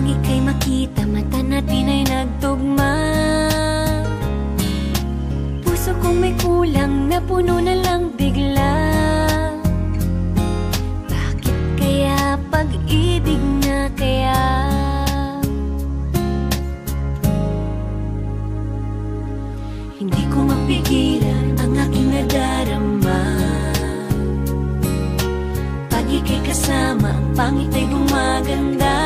ika'y makita, mata natin ay nagtugma. Puso kong may kulang, napuno na lang bigla. Bakit kaya pag-ibig na kaya? Hindi ko mapigilan ang aking nadarama. Pag ika'y kasama, ang pangit ay gumaganda.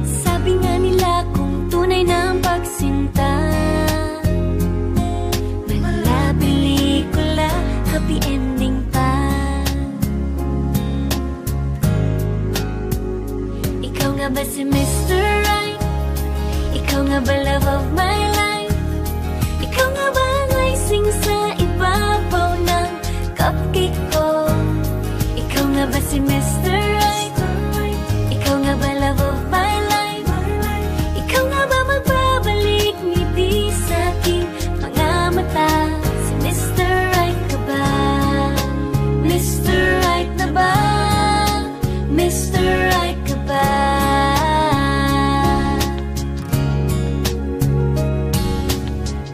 Sabi nga nila kung tunay na ang pagsinta, mala pelikula, happy ending pa. Ikaw nga ba si Mr. Right? Ikaw nga ba love of my life? Ikaw nga ba ang icing sa ibabaw ng cupcake ko? Ikaw nga ba si Mr. Right? Ikaw nga ba love of my life? Ikaw nga ba magbabalik ngiti sa aking mga mata? Si Mr. Right ka ba? Mr. Right na ba? Mr. Right ka ba?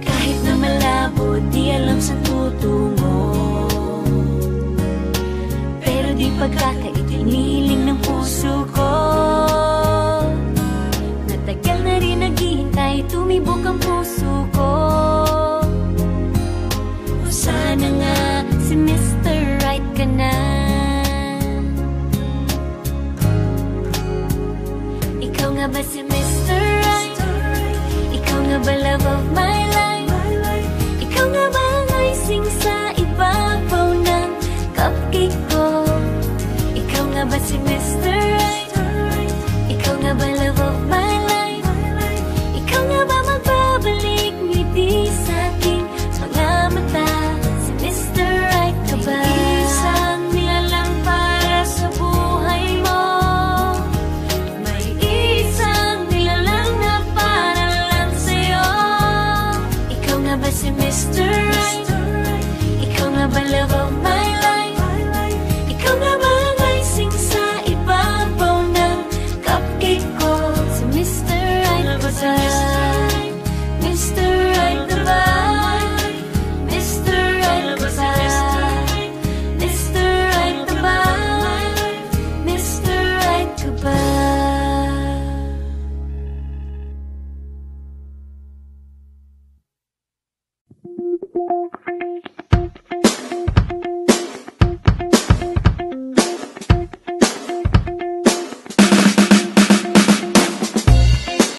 Kahit na malabo, di alam saan tutungo, pero di pagkakaitiniling ng puso ko. Natagal na rin naghihintay, tumibok ang puso ko. O sana nga si Mr. Right ka na. Ikaw nga ba si Mr. Right? Ikaw nga ba love of my life? Ikaw nga ba ang icing sa ibabaw ng cupcake ko? Ikaw nga ba si Mr. Right? Ikaw nga ba love of my life? Ikaw nga ba magbabalik ngiti sa aking mga mata? Si Mr. Right ka ba? May isang nilalang para sa buhay mo. May isang nilalang na para lang sa'yo. Ikaw nga ba si Mr. Right? Ikaw nga ba love of my life? Ikaw nga ba ang icing sa ibabaw ng cupcake ko? Si Mr. Right ka ba? Mr. Right na ba? Mr. Right ka ba? Mr. Right na ba? Mr. Right ka ba?